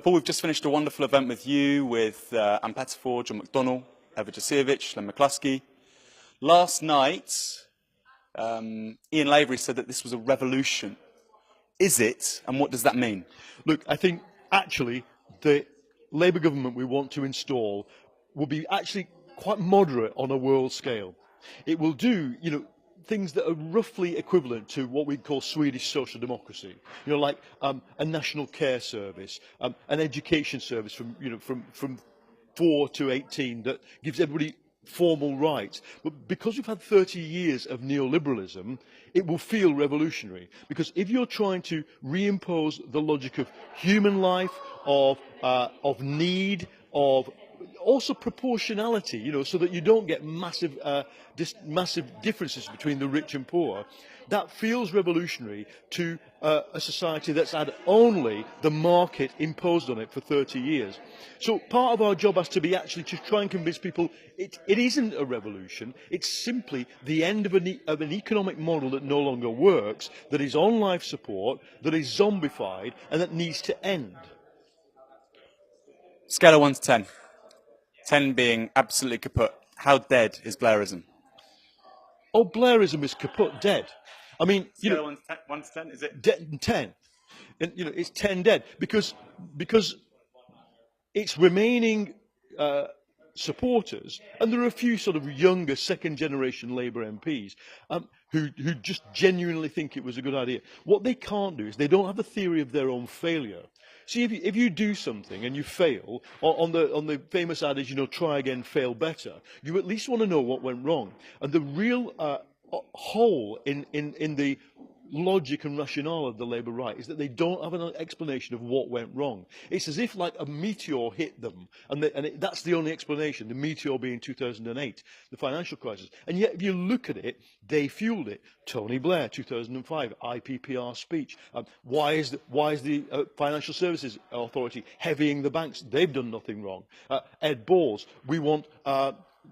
Paul, we've just finished a wonderful event with you, with Anne Pettifor, John McDonnell, Eva Jasiewicz, Len McCluskey. Last night, Ian Lavery said that this was a revolution. Is it, and what does that mean? Look, I think actually the Labour government we want to install will be actually quite moderate on a world scale. It will do, things that are roughly equivalent to what we call Swedish social democracy. Like a national care service, an education service from 4 to 18 that gives everybody formal rights. But because we've had 30 years of neoliberalism, it will feel revolutionary. Because if you're trying to reimpose the logic of human life, of need, of also proportionality, so that you don't get massive differences between the rich and poor, that feels revolutionary to a society that's had only the market imposed on it for 30 years. So part of our job has to be actually to try and convince people it isn't a revolution, it's simply the end of an economic model that no longer works, that is on life support, that is zombified, and that needs to end. Scale of 1 to 10. 10 being absolutely kaput. How dead is Blairism? Oh, Blairism is kaput dead. I mean, Scale of 1 to 10, is it? 10. And, it's 10 dead because its remaining supporters, and there are a few sort of younger second-generation Labour MPs who just genuinely think it was a good idea. What they can't do is they don't have a theory of their own failure. See, if you do something and you fail, on the famous adage, try again, fail better, you at least want to know what went wrong. And the real hole in the logic and rationale of the Labour right is that they don't have an explanation of what went wrong. It's as if like a meteor hit them, and that's the only explanation, the meteor being 2008, the financial crisis. And yet if you look at it, they fueled it. Tony Blair, 2005, IPPR speech. Why is the Financial Services Authority heavying the banks? They've done nothing wrong. Ed Balls, we want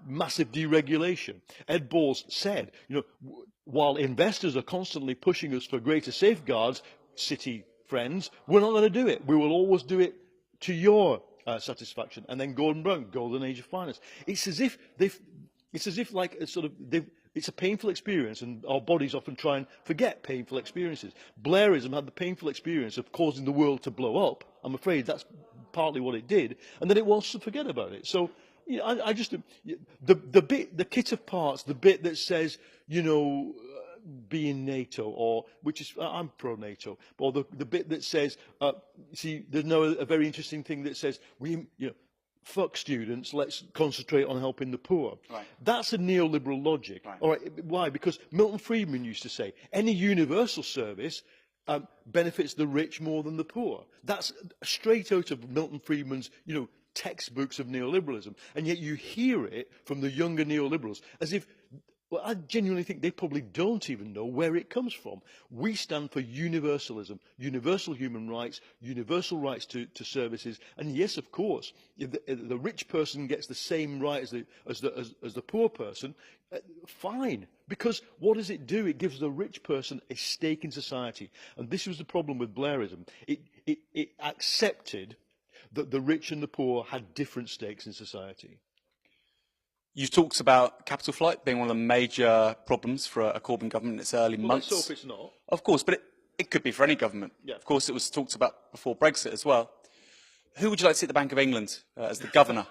massive deregulation. Ed Balls said, while investors are constantly pushing us for greater safeguards, city friends, we're not going to do it. We will always do it to your satisfaction. And then Gordon Brown, golden age of finance. It's as if it's a painful experience, and our bodies often try and forget painful experiences. Blairism had the painful experience of causing the world to blow up. I'm afraid that's partly what it did, and then it wants to forget about it. So, I just the kit of parts, the bit that says, be in NATO, or which is I'm pro NATO, or the bit that says, there's a very interesting thing that says fuck students, let's concentrate on helping the poor. Right. That's a neoliberal logic. Right. All right, why? Because Milton Friedman used to say any universal service benefits the rich more than the poor. That's straight out of Milton Friedman's textbooks of neoliberalism, and yet you hear it from the younger neoliberals as if, well, I genuinely think they probably don't even know where it comes from. We stand for universalism, universal human rights, universal rights to services, and yes, of course, if the rich person gets the same right as the poor person, fine. Because what does it do? It gives the rich person a stake in society, and this was the problem with Blairism. It accepted that the rich and the poor had different stakes in society. You talked about capital flight being one of the major problems for a Corbyn government in its early months. Let's hope it's not. Of course, but it could be for any government. Yeah. Of course, it was talked about before Brexit as well. Who would you like to see at the Bank of England as the governor?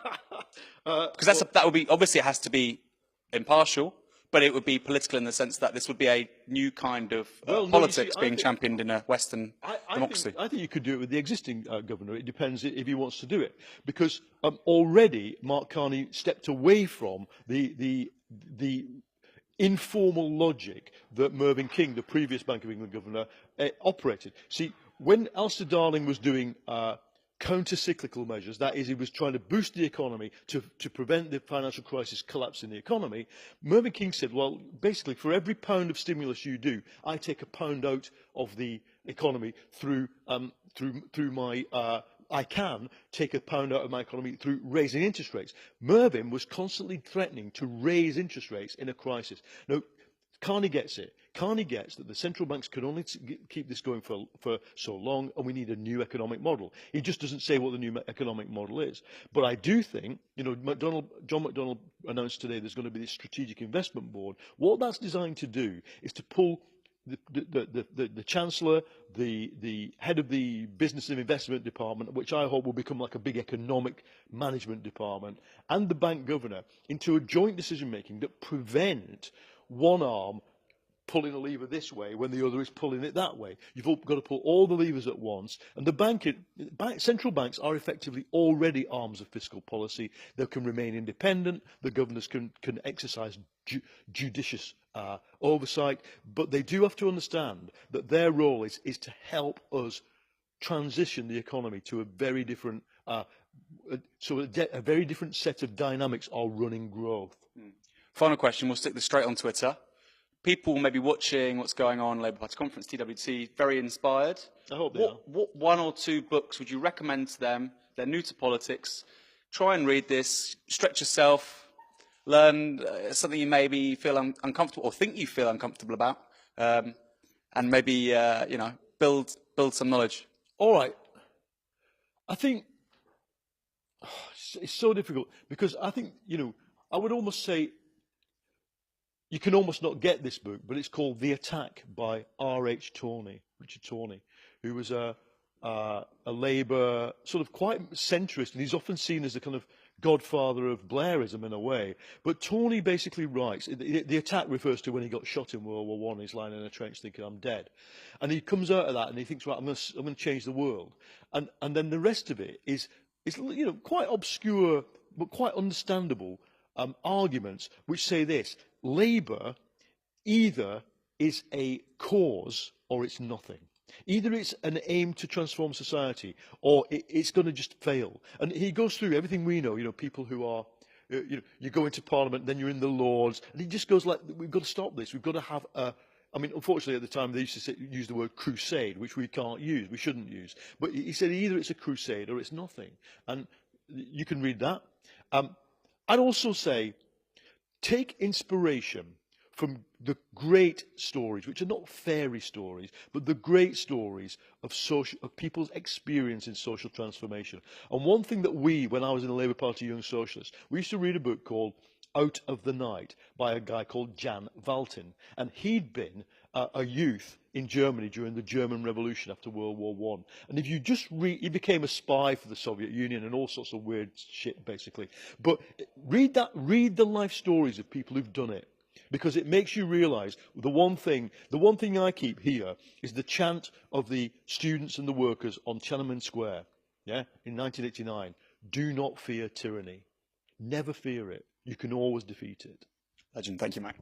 Because that would be, obviously it has to be impartial, but it would be political in the sense that this would be a new kind of politics being championed in a Western democracy. I think you could do it with the existing governor. It depends if he wants to do it. Because already Mark Carney stepped away from the informal logic that Mervyn King, the previous Bank of England governor, operated. See, when Alistair Darling was doing counter-cyclical measures, that is, he was trying to boost the economy to prevent the financial crisis collapsing the economy, Mervyn King said, well, basically, for every pound of stimulus you do, I take a pound out of the economy through my I can take a pound out of my economy through raising interest rates. Mervyn was constantly threatening to raise interest rates in a crisis. Now, Carney gets it. Carney gets that the central banks can only keep this going for so long, and we need a new economic model. He just doesn't say what the new economic model is. But I do think, you know, John McDonnell announced today there's going to be this strategic investment board. What that's designed to do is to pull the Chancellor, the head of the Business and Investment Department, which I hope will become like a big economic management department, and the bank governor into a joint decision making that prevent one arm pulling a lever this way when the other is pulling it that way. You've got to pull all the levers at once, and central banks are effectively already arms of fiscal policy. They can remain independent, the governors can exercise judicious oversight, but they do have to understand that their role is to help us transition the economy to a very different a very different set of dynamics are running growth. Final question, we'll stick this straight on Twitter. People may be watching what's going on, Labour Party conference, TWT, very inspired. I hope they are. What one or two books would you recommend to them? They're new to politics. Try and read this, stretch yourself, learn something you maybe feel uncomfortable or think you feel uncomfortable about, and maybe you know, build some knowledge. All right. I think it's so difficult because I think, you know, I would almost say you can almost not get this book, but it's called The Attack by Richard Tawney, who was a Labour sort of quite centrist, and he's often seen as the kind of godfather of Blairism in a way. But Tawney basically writes, the attack refers to when he got shot in World War I, he's lying in a trench thinking, I'm dead. And he comes out of that and he thinks, right, I'm going to change the world. And then the rest of it is, you know, quite obscure, but quite understandable arguments which say this: Labour either is a cause or it's nothing. Either it's an aim to transform society or it's going to just fail. And he goes through everything we know, you know, people who are, you know, you go into Parliament, then you're in the Lords, and he just goes like, we've got to stop this. We've got to have a, I mean, unfortunately at the time they used to use the word crusade, which we can't use, we shouldn't use. But he said either it's a crusade or it's nothing. And you can read that. I'd also say, take inspiration from the great stories, which are not fairy stories, but the great stories of people's experience in social transformation. And one thing that when I was in the Labour Party Young Socialists, we used to read a book called Out of the Night by a guy called Jan Valtin. And he'd been a youth in Germany during the German Revolution after World War I. And if you just he became a spy for the Soviet Union and all sorts of weird shit, basically. But read the life stories of people who've done it, because it makes you realise the one thing I keep here is the chant of the students and the workers on Tiananmen Square, yeah, in 1989. Do not fear tyranny. Never fear it. You can always defeat it. Legend. Thank you, Mike.